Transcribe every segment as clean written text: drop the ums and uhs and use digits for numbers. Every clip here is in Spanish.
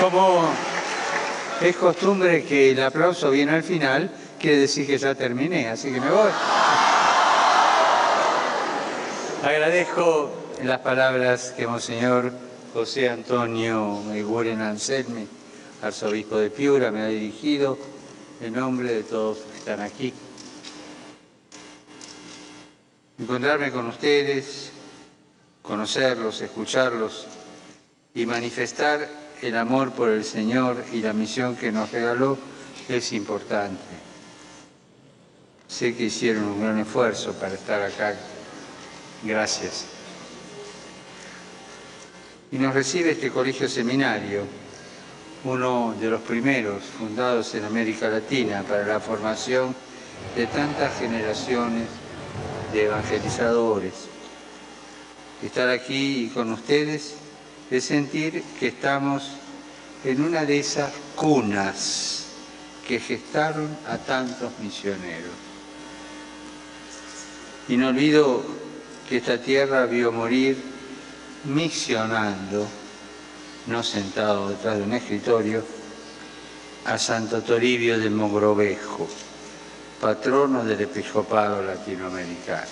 Como es costumbre que el aplauso viene al final, quiere decir que ya terminé, así que me voy. Agradezco las palabras que Monseñor José Antonio Eguren Anselmi, arzobispo de Piura, me ha dirigido en nombre de todos los que están aquí. Encontrarme con ustedes, conocerlos, escucharlos y manifestar el amor por el Señor y la misión que nos regaló es importante. Sé que hicieron un gran esfuerzo para estar acá. Gracias. Y nos recibe este colegio seminario, uno de los primeros fundados en América Latina para la formación de tantas generaciones de evangelizadores. Estar aquí con ustedes es sentir que estamos en una de esas cunas que gestaron a tantos misioneros. Y no olvido que esta tierra vio morir misionando, no sentado detrás de un escritorio, a Santo Toribio de Mogrovejo, patrono del episcopado latinoamericano.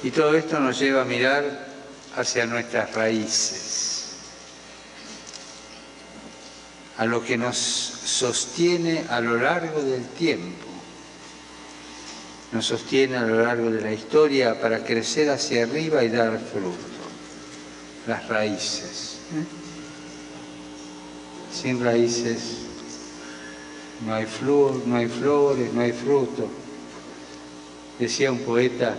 Y todo esto nos lleva a mirar hacia nuestras raíces, a lo que nos sostiene a lo largo del tiempo, nos sostiene a lo largo de la historia para crecer hacia arriba y dar fruto, las raíces. Sin raíces no hay flor, no hay flores, no hay fruto. Decía un poeta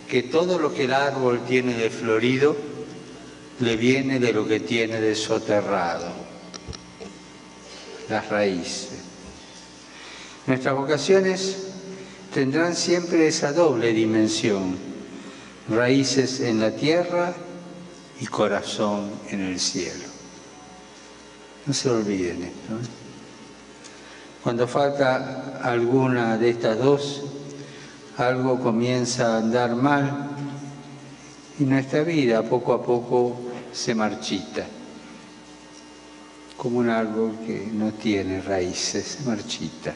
que todo lo que el árbol tiene de florido le viene de lo que tiene de soterrado, las raíces. Nuestras vocaciones tendrán siempre esa doble dimensión, raíces en la tierra y corazón en el cielo. No se olviden esto, ¿eh? Cuando falta alguna de estas dos, algo comienza a andar mal y nuestra vida poco a poco se marchita, como un árbol que no tiene raíces, se marchita.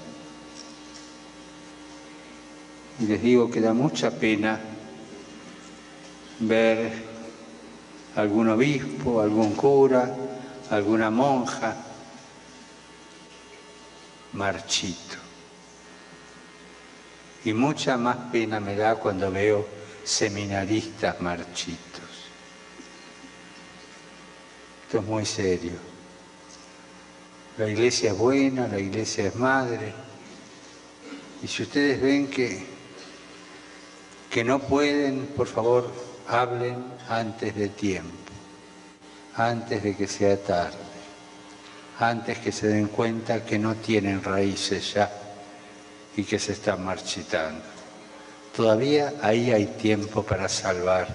Y les digo que da mucha pena ver algún obispo, algún cura, alguna monja marchito. Y mucha más pena me da cuando veo seminaristas marchitos. Esto es muy serio. La iglesia es buena, la iglesia es madre. Y si ustedes ven que no pueden, por favor, hablen antes de tiempo, antes de que sea tarde, antes que se den cuenta que no tienen raíces ya y que se están marchitando. Todavía ahí hay tiempo para salvar,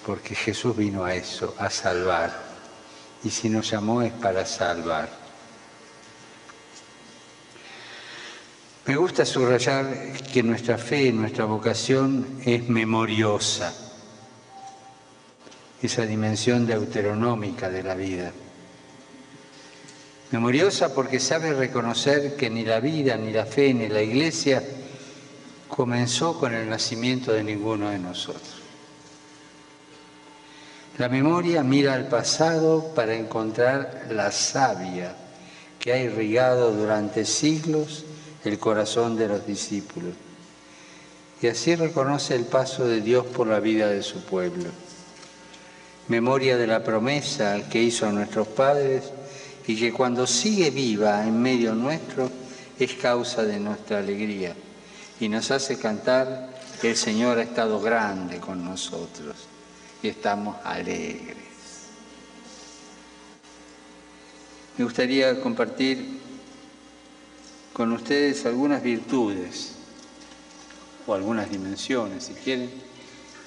porque Jesús vino a eso, a salvar, y si nos llamó es para salvar. Me gusta subrayar que nuestra fe, nuestra vocación es memoriosa, esa dimensión deuteronómica de la vida. Memoriosa porque sabe reconocer que ni la vida, ni la fe, ni la iglesia comenzó con el nacimiento de ninguno de nosotros. La memoria mira al pasado para encontrar la savia que ha irrigado durante siglos el corazón de los discípulos. Y así reconoce el paso de Dios por la vida de su pueblo. Memoria de la promesa que hizo a nuestros padres y que cuando sigue viva en medio nuestro es causa de nuestra alegría y nos hace cantar que el Señor ha estado grande con nosotros y estamos alegres. Me gustaría compartir con ustedes algunas virtudes o algunas dimensiones, si quieren,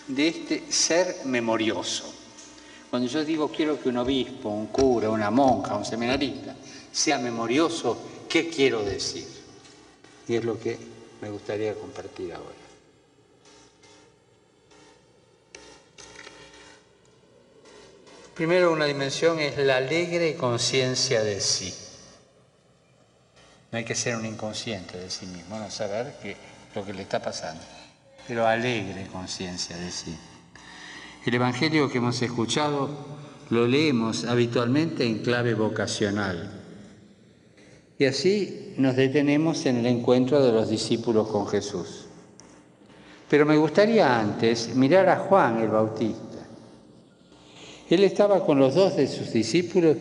de este ser memorioso. Cuando yo digo quiero que un obispo, un cura, una monja, un seminarista sea memorioso, ¿qué quiero decir? Y es lo que me gustaría compartir ahora. Primero, una dimensión es la alegre conciencia de sí. No hay que ser un inconsciente de sí mismo, no saber lo que le está pasando, pero alegre conciencia de sí. El Evangelio que hemos escuchado lo leemos habitualmente en clave vocacional. Y así nos detenemos en el encuentro de los discípulos con Jesús. Pero me gustaría antes mirar a Juan el Bautista. Él estaba con los 2 de sus discípulos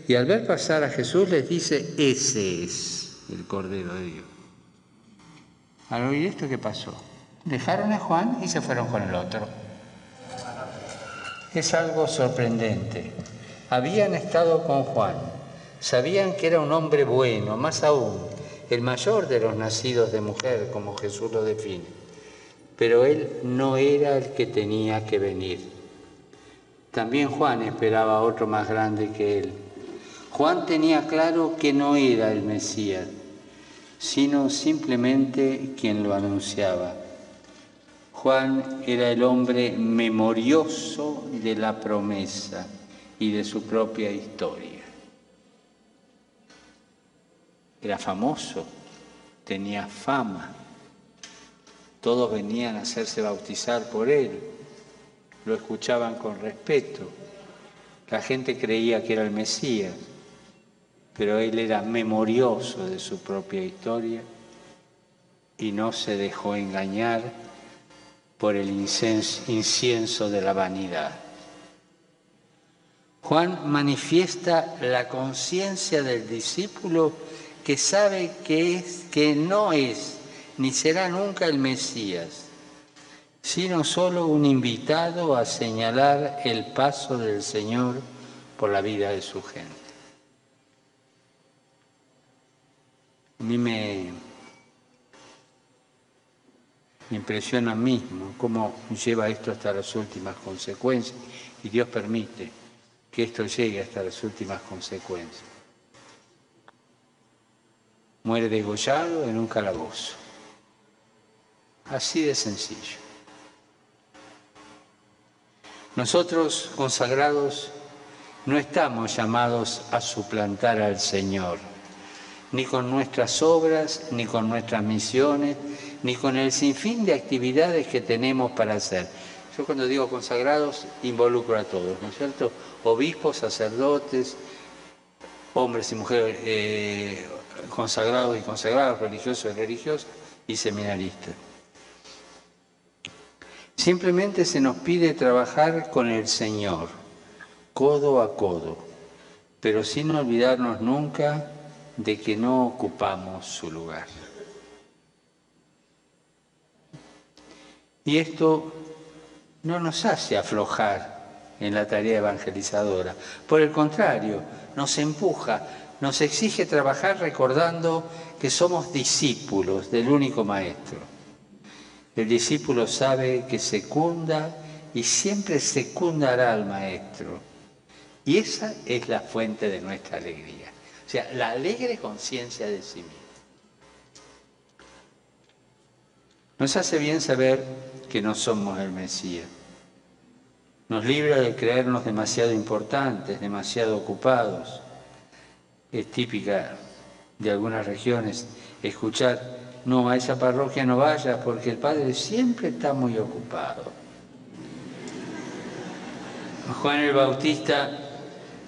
y al ver pasar a Jesús les dice: ese es el Cordero de Dios. Al oír esto, ¿qué pasó? Dejaron a Juan y se fueron con el otro. Es algo sorprendente. Habían estado con Juan, sabían que era un hombre bueno, más aún, el mayor de los nacidos de mujer, como Jesús lo define. Pero él no era el que tenía que venir. También Juan esperaba a otro más grande que él. Juan tenía claro que no era el Mesías, sino simplemente quien lo anunciaba. Juan era el hombre memorioso de la promesa y de su propia historia. Era famoso, tenía fama, todos venían a hacerse bautizar por él, lo escuchaban con respeto, la gente creía que era el Mesías, pero él era memorioso de su propia historia y no se dejó engañar por el incienso de la vanidad. Juan manifiesta la conciencia del discípulo que sabe que no es ni será nunca el Mesías, sino solo un invitado a señalar el paso del Señor por la vida de su gente. A mí me impresiona mismo cómo lleva esto hasta las últimas consecuencias, y Dios permite que esto llegue hasta las últimas consecuencias. Muere degollado en un calabozo. Así de sencillo. Nosotros, consagrados, no estamos llamados a suplantar al Señor, ni con nuestras obras, ni con nuestras misiones, ni con el sinfín de actividades que tenemos para hacer. Yo cuando digo consagrados, involucro a todos, ¿no es cierto? Obispos, sacerdotes, hombres y mujeres consagrados y consagradas, religiosos y religiosas, y seminaristas. Simplemente se nos pide trabajar con el Señor, codo a codo, pero sin olvidarnos nunca de que no ocupamos su lugar. Y esto no nos hace aflojar en la tarea evangelizadora. Por el contrario, nos empuja, nos exige trabajar recordando que somos discípulos del único Maestro. El discípulo sabe que secunda y siempre secundará al Maestro. Y esa es la fuente de nuestra alegría. O sea, la alegre conciencia de sí mismo. Nos hace bien saber que no somos el Mesías. Nos libra de creernos demasiado importantes, demasiado ocupados. Es típica de algunas regiones escuchar: no, a esa parroquia no vayas porque el padre siempre está muy ocupado. Juan el Bautista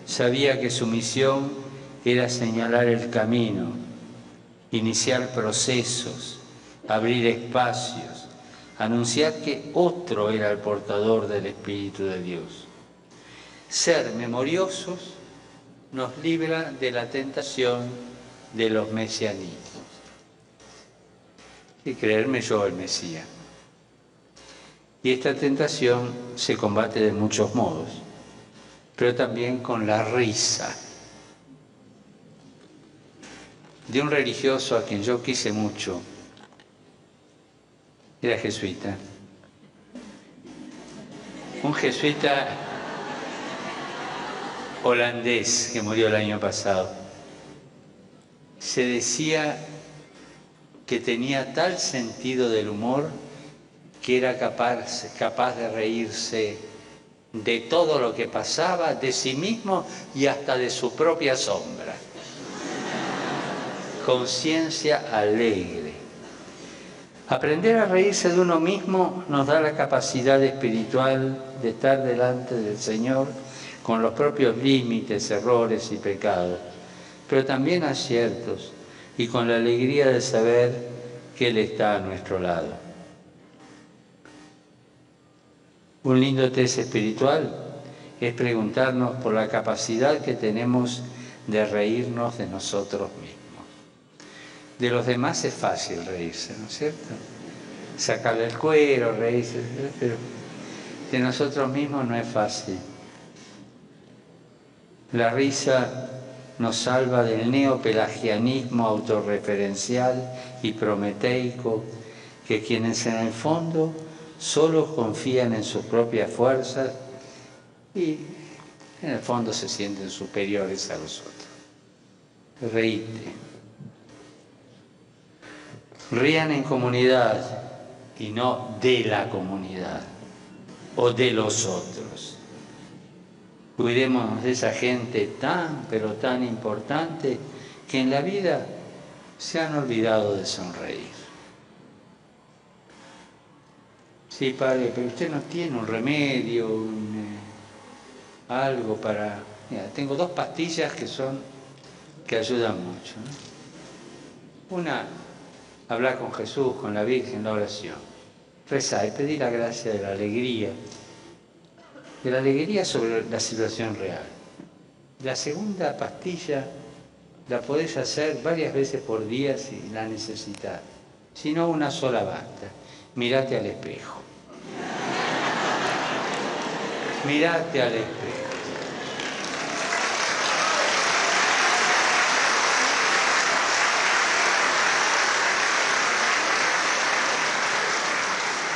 sabía que su misión era señalar el camino, iniciar procesos, abrir espacios, anunciar que otro era el portador del Espíritu de Dios. Ser memoriosos nos libra de la tentación de los mesianismos. Y creerme yo el Mesías. Y esta tentación se combate de muchos modos, pero también con la risa. De un religioso a quien yo quise mucho, era jesuita. Un jesuita holandés que murió el año pasado. Se decía que tenía tal sentido del humor que era capaz de reírse de todo lo que pasaba, de sí mismo y hasta de su propia sombra. Conciencia alegre. Aprender a reírse de uno mismo nos da la capacidad espiritual de estar delante del Señor con los propios límites, errores y pecados, pero también aciertos y con la alegría de saber que Él está a nuestro lado. Un lindo test espiritual es preguntarnos por la capacidad que tenemos de reírnos de nosotros mismos. De los demás es fácil reírse, ¿no es cierto? Sacarle el cuero, reírse, pero de nosotros mismos no es fácil. La risa nos salva del neopelagianismo autorreferencial y prometeico, que quienes en el fondo solo confían en sus propias fuerzas y en el fondo se sienten superiores a los otros. Reíte. Rían en comunidad y no de la comunidad o de los otros. Cuidémonos de esa gente tan, pero tan importante que en la vida se han olvidado de sonreír. Sí, padre, pero usted no tiene un remedio, algo para... Mira, tengo 2 pastillas que ayudan mucho, ¿no? Una, hablar con Jesús, con la Virgen, la oración. Rezar y pedir la gracia de la alegría sobre la situación real. La segunda pastilla la podés hacer varias veces por día si la necesitas. Si no, una sola basta. Mirate al espejo. Mirate al espejo.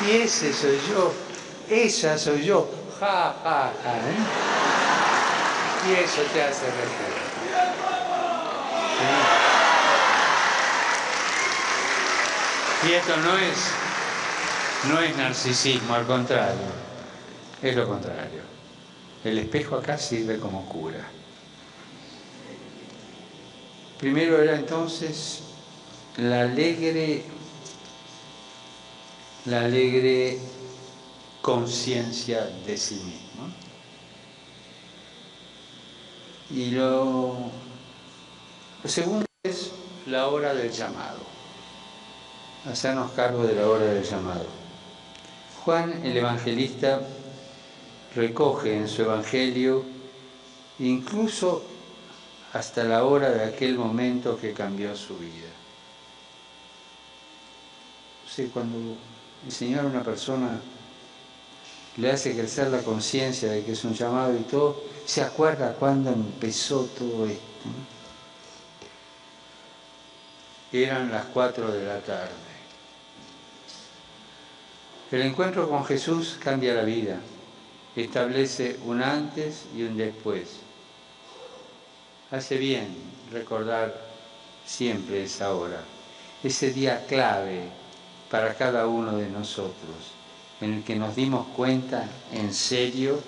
Y ese soy yo, esa soy yo, ja, ja, ja, ¿eh? Y eso te hace reír. ¿Sí? Y esto no es narcisismo, al contrario, es lo contrario. El espejo acá sirve como cura. Primero era entonces la alegre conciencia de sí mismo. Y lo segundo es la hora del llamado. Hacernos cargo de la hora del llamado. Juan el Evangelista recoge en su Evangelio incluso hasta la hora de aquel momento que cambió su vida. O sea, cuando el Señor a una persona le hace crecer la conciencia de que es un llamado y todo, se acuerda cuando empezó todo esto. Eran las 4 de la tarde. El encuentro con Jesús cambia la vida, establece un antes y un después. Hace bien recordar siempre esa hora, ese día clave para cada uno de nosotros, en el que nos dimos cuenta, en serio,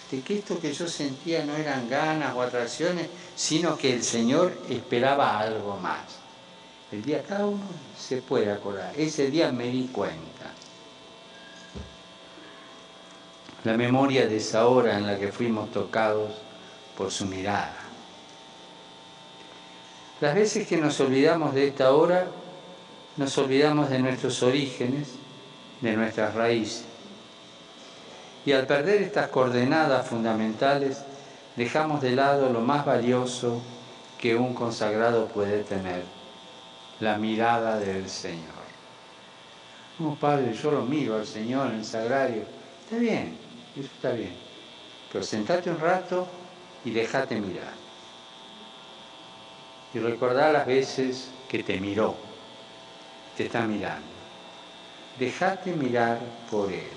de que esto que yo sentía no eran ganas o atracciones, sino que el Señor esperaba algo más. El día cada uno se puede acordar. Ese día me di cuenta. La memoria de esa hora en la que fuimos tocados por su mirada. Las veces que nos olvidamos de esta hora, nos olvidamos de nuestros orígenes, de nuestras raíces. Y al perder estas coordenadas fundamentales, dejamos de lado lo más valioso que un consagrado puede tener, la mirada del Señor. No, padre, yo lo miro al Señor en el sagrario. Está bien, eso está bien. Pero sentate un rato y déjate mirar. Y recordá las veces que te miró, te está mirando. Déjate mirar por Él.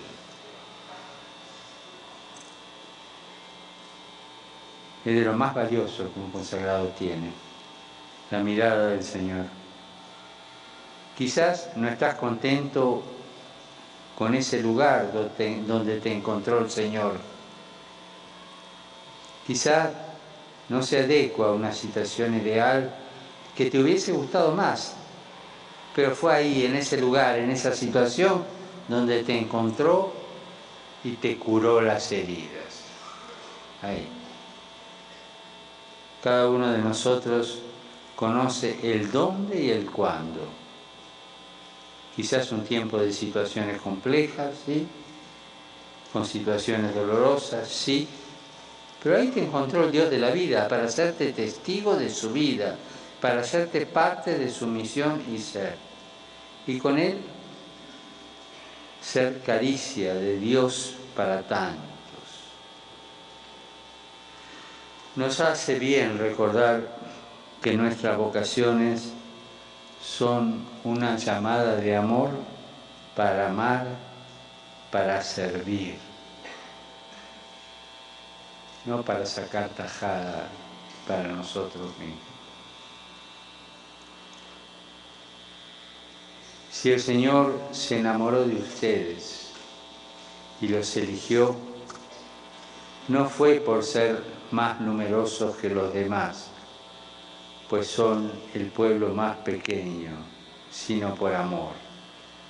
Es de lo más valioso que un consagrado tiene, la mirada del Señor. Quizás no estás contento con ese lugar donde te encontró el Señor, Quizá no se adecua a una situación ideal que te hubiese gustado más, pero fue ahí, en ese lugar, en esa situación, donde te encontró y te curó las heridas. Ahí. Cada uno de nosotros conoce el dónde y el cuándo. Quizás un tiempo de situaciones complejas, ¿sí? Con situaciones dolorosas, sí. Pero ahí te encontró el Dios de la vida para hacerte testigo de su vida, para hacerte parte de su misión y ser. Y con Él ser caricia de Dios para tantos. Nos hace bien recordar que nuestras vocaciones son una llamada de amor para amar, para servir, no para sacar tajada para nosotros mismos. Si el Señor se enamoró de ustedes y los eligió, no fue por ser más numerosos que los demás, pues son el pueblo más pequeño, sino por amor.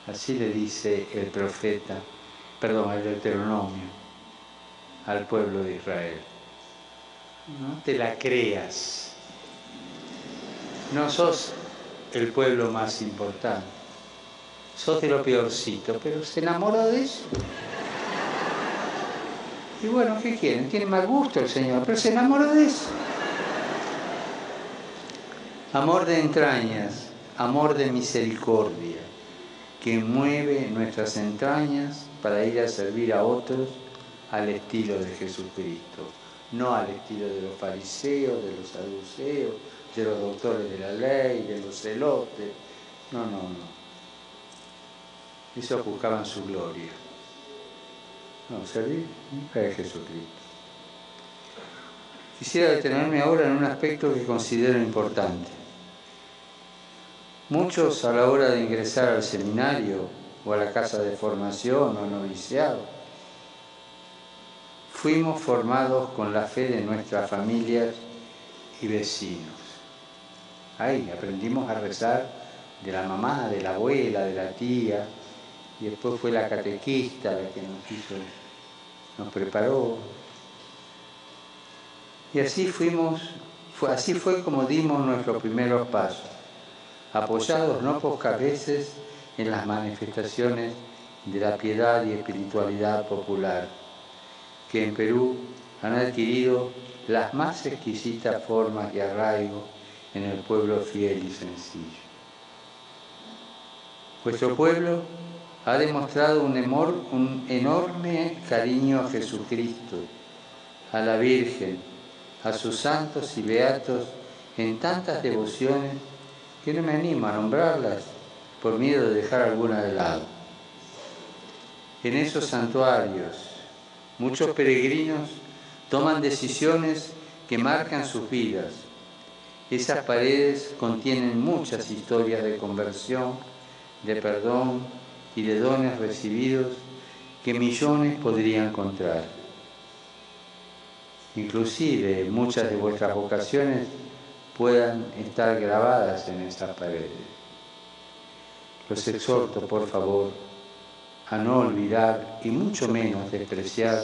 Así le dice el profeta, el Deuteronomio, al pueblo de Israel. No te la creas. No sos el pueblo más importante. Sos de lo peorcito, pero se enamoró de eso. Y bueno, ¿qué quieren? Tiene mal gusto el Señor, pero se enamoró de eso. Amor de entrañas, amor de misericordia, que mueve nuestras entrañas para ir a servir a otros al estilo de Jesucristo, no al estilo de los fariseos, de los saduceos, de los doctores de la ley, de los celotes. No. Esos buscaban su gloria. No, servir a Jesucristo. Quisiera detenerme ahora en un aspecto que considero importante. Muchos, a la hora de ingresar al seminario o a la casa de formación o noviciado, fuimos formados con la fe de nuestras familias y vecinos. Ahí aprendimos a rezar de la mamá, de la abuela, de la tía, y después fue la catequista la que nos preparó. Y así fue como dimos nuestros primeros pasos, apoyados no pocas veces en las manifestaciones de la piedad y espiritualidad popular, que en Perú han adquirido las más exquisitas formas de arraigo en el pueblo fiel y sencillo. Vuestro pueblo ha demostrado un enorme cariño a Jesucristo, a la Virgen, a sus santos y beatos en tantas devociones que no me animo a nombrarlas por miedo de dejar alguna de lado. En esos santuarios, muchos peregrinos toman decisiones que marcan sus vidas. Esas paredes contienen muchas historias de conversión, de perdón y de dones recibidos que millones podrían contar. Inclusive muchas de vuestras vocaciones puedan estar grabadas en esas paredes. Los exhorto, por favor, a no olvidar y mucho menos despreciar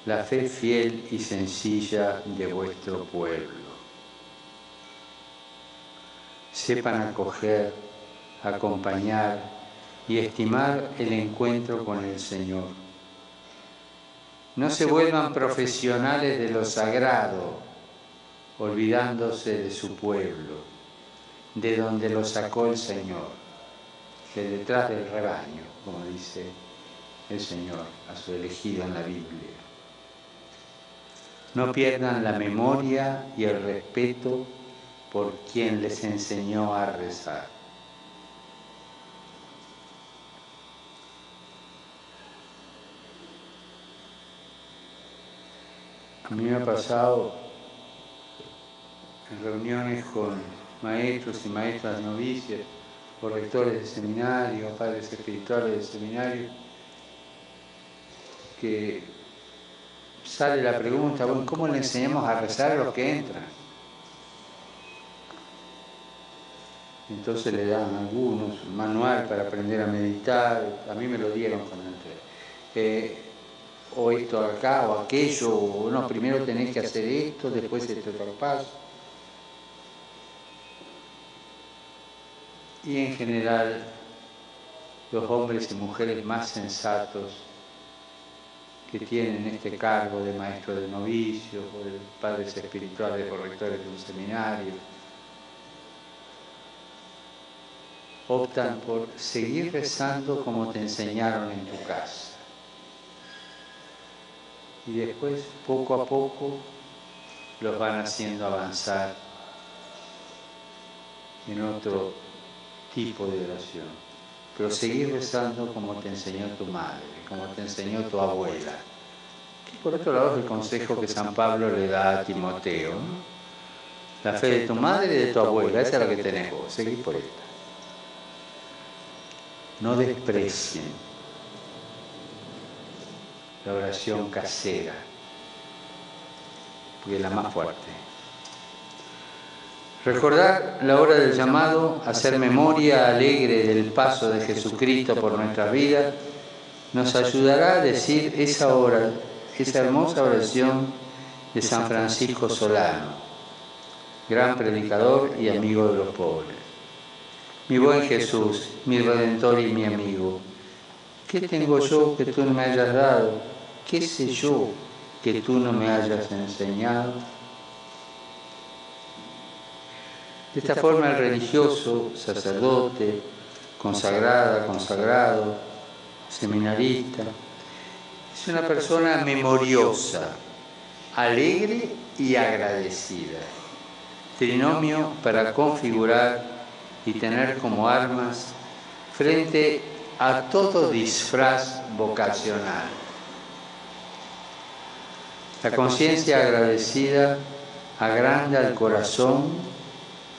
la fe fiel y sencilla de vuestro pueblo. Sepan acoger, acompañar y estimar el encuentro con el Señor. No se vuelvan profesionales de lo sagrado, olvidándose de su pueblo, de donde lo sacó el Señor, de detrás del rebaño, como dice el Señor a su elegido en la Biblia. No pierdan la memoria y el respeto por quien les enseñó a rezar. A mí me ha pasado en reuniones con maestros y maestras novicias, o rectores de seminario, padres espirituales de seminario, que sale la pregunta, bueno, ¿cómo le enseñamos a rezar a los que entran? Entonces le dan a algunos un manual para aprender a meditar, a mí me lo dieron cuando entré. O esto acá o aquello, o no, primero tenés que hacer esto, después este otro paso. Y en general, los hombres y mujeres más sensatos que tienen este cargo de maestro de novicios o de padres espirituales o rectores de un seminario, optan por seguir rezando como te enseñaron en tu casa. Y después, poco a poco, los van haciendo avanzar en otro tipo de oración. Pero seguir rezando como te enseñó tu madre, como te enseñó tu abuela. Que por otro lado es el consejo que San Pablo le da a Timoteo, ¿no? La fe de tu madre y de tu abuela, esa es la que tenés vos, seguí por esta. No desprecien la oración casera, porque es la más fuerte. Recordar la hora del llamado, hacer memoria alegre del paso de Jesucristo por nuestras vidas, nos ayudará a decir esa hermosa oración de San Francisco Solano, gran predicador y amigo de los pobres. Mi buen Jesús, mi Redentor y mi amigo, ¿qué tengo yo que tú no me hayas dado? ¿Qué sé yo que tú no me hayas enseñado? De esta forma el religioso, sacerdote, consagrada, consagrado, seminarista, es una persona memoriosa, alegre y agradecida. Trinomio para configurar y tener como armas frente a todo disfraz vocacional. La conciencia agradecida agranda el corazón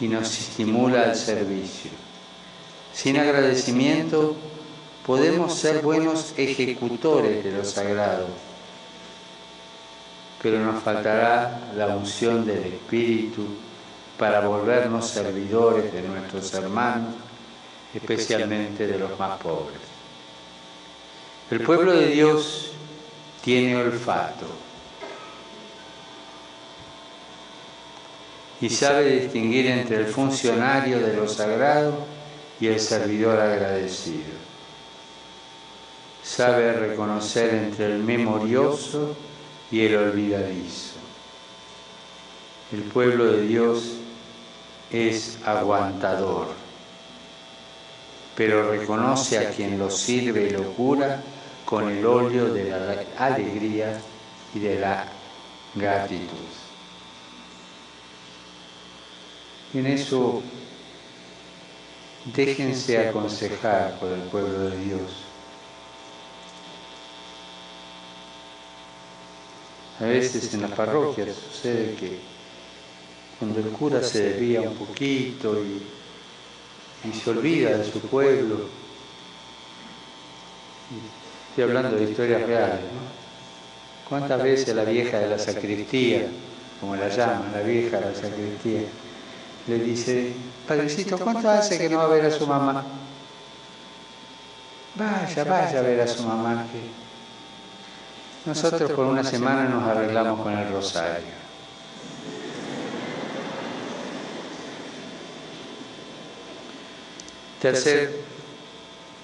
y nos estimula al servicio. Sin agradecimiento podemos ser buenos ejecutores de lo sagrado, pero nos faltará la unción del Espíritu para volvernos servidores de nuestros hermanos, especialmente de los más pobres. El pueblo de Dios tiene olfato y sabe distinguir entre el funcionario de lo sagrado y el servidor agradecido. Sabe reconocer entre el memorioso y el olvidadizo. El pueblo de Dios es aguantador, pero reconoce a quien lo sirve y lo cura con el óleo de la alegría y de la gratitud. En eso, déjense aconsejar por el pueblo de Dios. A veces en las parroquias sucede que cuando el cura se desvía un poquito y se olvida de su pueblo, estoy hablando de historias reales, ¿no? ¿Cuántas veces la vieja de la sacristía, como la llaman, la vieja de la sacristía, le dice, padrecito, ¿cuánto hace que no va a ver a su mamá? Vaya a ver a su mamá, que nosotros por una semana nos arreglamos con el rosario. Tercer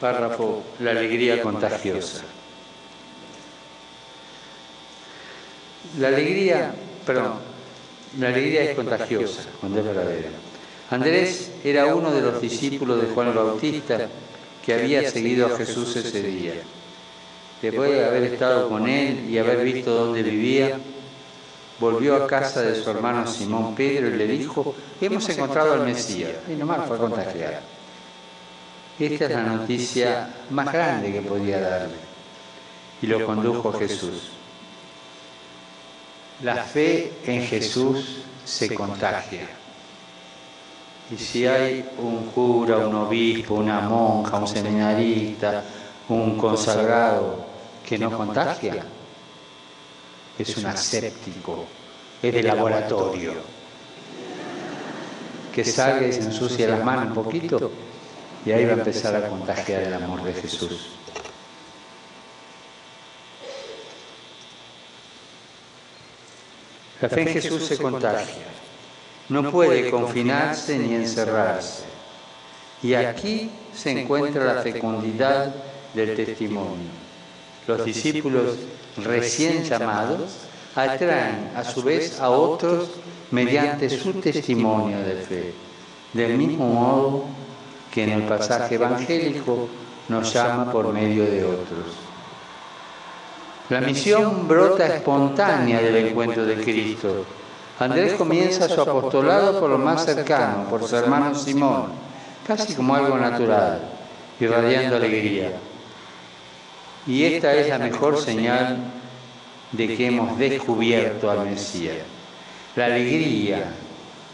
párrafo, la alegría contagiosa. La alegría es contagiosa cuando es verdadera. Andrés era uno de los discípulos de Juan el Bautista que había seguido a Jesús ese día. Después de haber estado con él y haber visto dónde vivía, volvió a casa de su hermano Simón Pedro y le dijo, hemos encontrado al Mesías. Y nomás fue a contagiar. Esta es la noticia más grande que podía darle. Y lo condujo a Jesús. La fe en Jesús se contagia. Y si hay un cura, un obispo, una monja, un seminarista, un consagrado que no contagia, es un aséptico, es de laboratorio. Que salga y se ensucie las manos un poquito y ahí va a empezar a contagiar el amor de Jesús. La fe en Jesús se contagia, no puede confinarse ni encerrarse. Y aquí se encuentra la fecundidad del testimonio. Los discípulos recién llamados atraen a su vez a otros mediante su testimonio de fe, del mismo modo que en el pasaje evangélico nos llama por medio de otros. La misión brota espontánea del encuentro de Cristo. Andrés comienza su apostolado por lo más cercano, por su hermano Simón, casi como algo natural, irradiando alegría. Y esta es la mejor señal de que hemos descubierto al Mesías. La alegría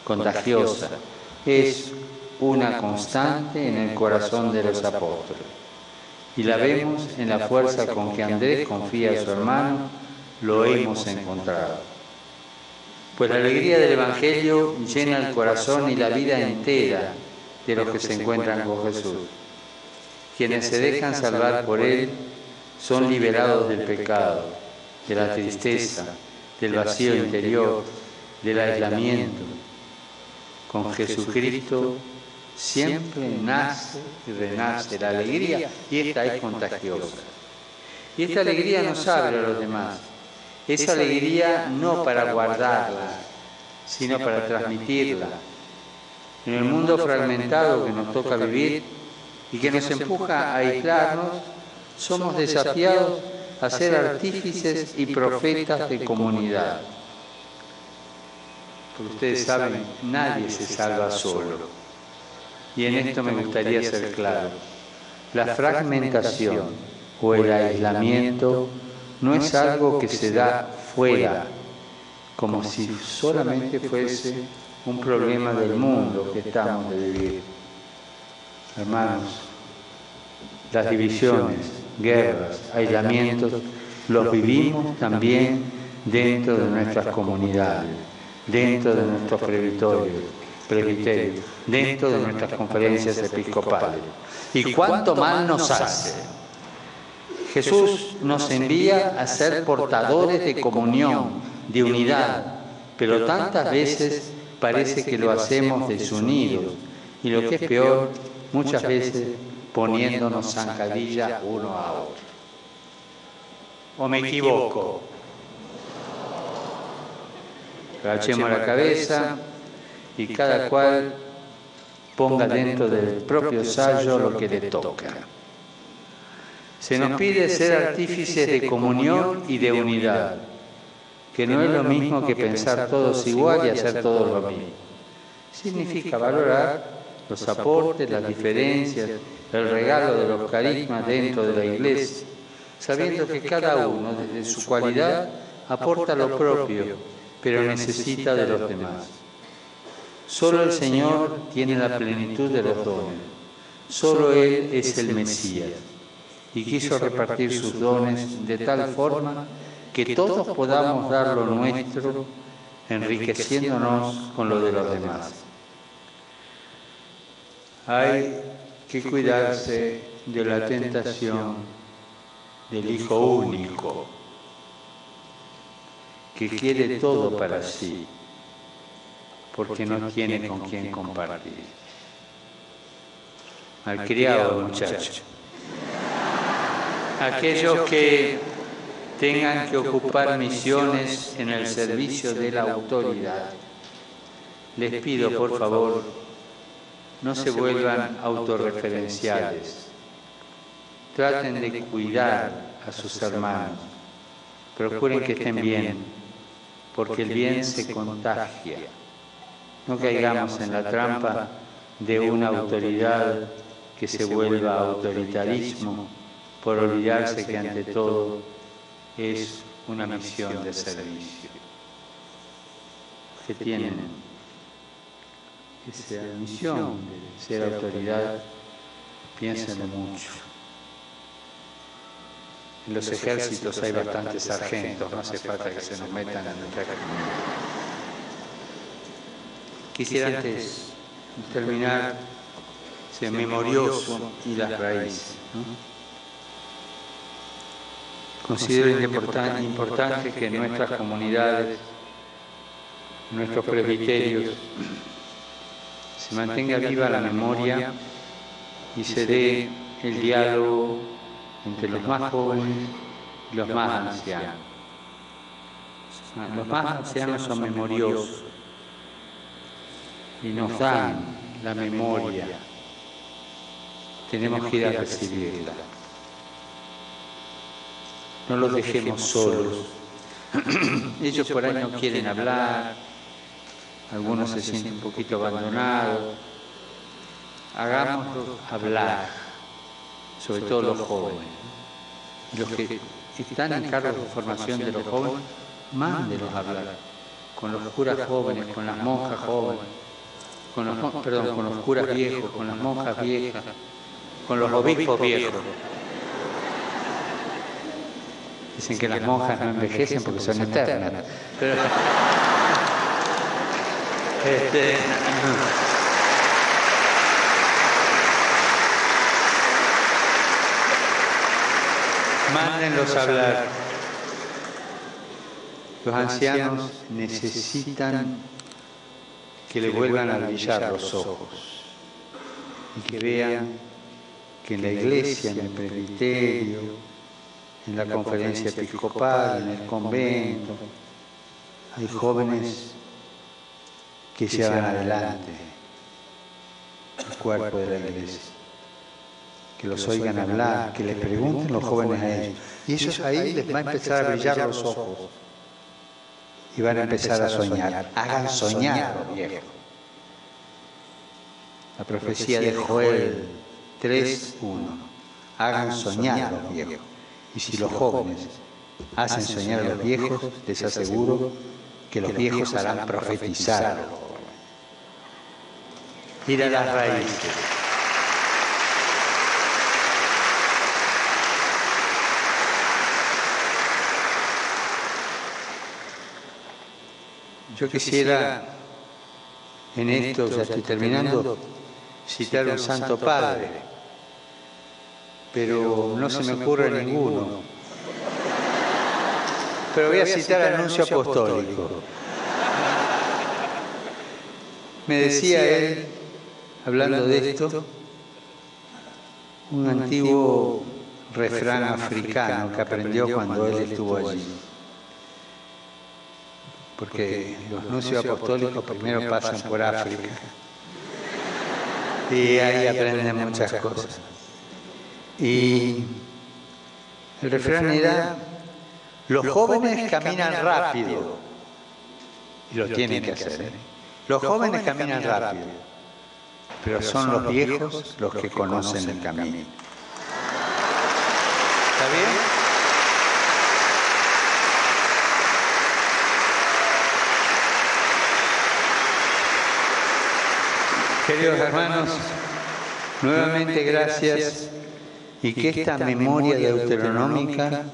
contagiosa es una constante en el corazón de los apóstoles. Y la vemos en la fuerza con que Andrés confía a su hermano, lo hemos encontrado. Pues la alegría del Evangelio llena el corazón y la vida entera de los que se encuentran con Jesús. Quienes se dejan salvar por Él son liberados del pecado, de la tristeza, del vacío interior, del aislamiento. Con Jesucristo siempre nace y renace la alegría, y esta es contagiosa. Y esta alegría nos abre a los demás. Esa alegría no para guardarla, sino para transmitirla. En el mundo fragmentado que nos toca vivir y que nos empuja a aislarnos, somos desafiados a ser artífices y profetas de comunidad. Porque ustedes saben, nadie se salva solo. Y en esto me gustaría ser claro. La fragmentación o el aislamiento no es algo que se da fuera, como si solamente fuese un problema del mundo que estamos de vivir. Hermanos, las divisiones, guerras, aislamientos, los vivimos también dentro de nuestras comunidades, dentro de nuestros presbiterios, dentro de nuestras conferencias episcopales. ¿Y cuánto mal nos hace? Jesús nos envía a ser portadores de comunión, de unidad, pero tantas veces parece que lo hacemos desunidos, y lo que es peor, muchas veces poniéndonos zancadilla uno a otro. ¿O me equivoco? Agachemos la cabeza y cada cual ponga dentro del propio sayo lo que le toca. Se nos pide ser artífices de comunión y de unidad, que no es lo mismo que pensar todos igual y hacer todos lo mismo. Significa valorar los aportes, las diferencias, el regalo de los carismas dentro de la Iglesia, sabiendo que cada uno, desde su cualidad, aporta lo propio, pero necesita de los demás. Solo el Señor tiene la plenitud de los dones. Solo Él es el Mesías. Y quiso repartir sus dones de tal forma que todos podamos dar lo nuestro, enriqueciéndonos con lo de los demás. Hay que cuidarse de la tentación del hijo único, que quiere todo para sí, porque no tiene con quién compartir. Malcriado muchacho. Aquellos que tengan que ocupar misiones en el servicio de la autoridad, les pido por favor, no se vuelvan autorreferenciales. Traten de cuidar a sus hermanos. Procuren que estén bien, porque el bien se contagia. No caigamos en la trampa de una autoridad que se vuelva autoritarismo, por olvidarse que ante todo es una misión de servicio. Que tienen esa misión de ser autoridad, piénsenlo mucho. En los ejércitos hay bastantes sargentos, no hace falta que se nos metan en nuestra comunidad. Quisiera antes terminar ese memorioso y las raíces, ¿no? Considero importante que en nuestras comunidades, en nuestros presbiterios, se mantenga viva la memoria y se dé el diálogo entre los más jóvenes y los más ancianos. Los más ancianos son memoriosos y nos dan la memoria. Tenemos que ir a recibirla. No los dejemos solos. Ellos por ahí no quieren hablar, algunos se sienten un poquito abandonados. Hagámoslos hablar, sobre todo los jóvenes. Los que están en cargos de formación de los jóvenes, mándenlos a hablar. Con los curas jóvenes, con las monjas jóvenes, con los curas viejos, con las monjas viejas, con los obispos viejos. Dicen que las monjas no envejecen porque son eternas. Pero, mándenlos a hablar. Los ancianos necesitan que le vuelvan a brillar los ojos y que vean que en la iglesia, en el presbiterio, en la conferencia episcopal, en el convento, hay jóvenes que llevan adelante el cuerpo de la iglesia. Que los oigan hablar, que les pregunten los jóvenes a ellos. Y ellos ahí les va a empezar a brillar los ojos. Y van a empezar a soñar. Hagan soñar a los viejos. La profecía de Joel 3:1. Hagan soñar a los viejos. Y si los jóvenes hacen soñar a los viejos, les aseguro que los viejos harán profetizar a los jóvenes. Ir a las raíces. Yo quisiera, en esto, ya estoy terminando, citar a un santo padre, pero no se me ocurre ninguno. Pero voy a citar al nuncio apostólico. Me decía él, hablando de esto, un antiguo refrán africano que aprendió cuando él estuvo allí. Porque los nuncios apostólicos primero pasan por África y ahí aprenden muchas cosas. Y el refrán era: los jóvenes caminan rápido, y lo tienen que hacer. Los jóvenes caminan rápido, pero son los viejos los que conocen el camino. ¿Está bien? Queridos hermanos, nuevamente gracias, y que esta memoria deuteronómica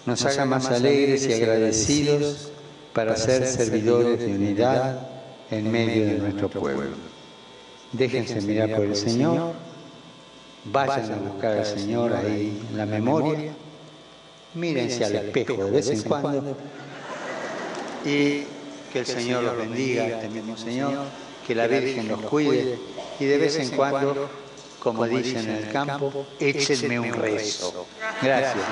nos haga más alegres y agradecidos para ser servidores de unidad en medio de nuestro pueblo. Déjense mirar por el Señor, vayan a buscar al Señor ahí en la memoria, mírense al espejo de vez en cuando y que el Señor los bendiga, este mismo Señor, que la Virgen los cuide y de vez en cuando, como dicen en el campo, échenme un rezo. Gracias.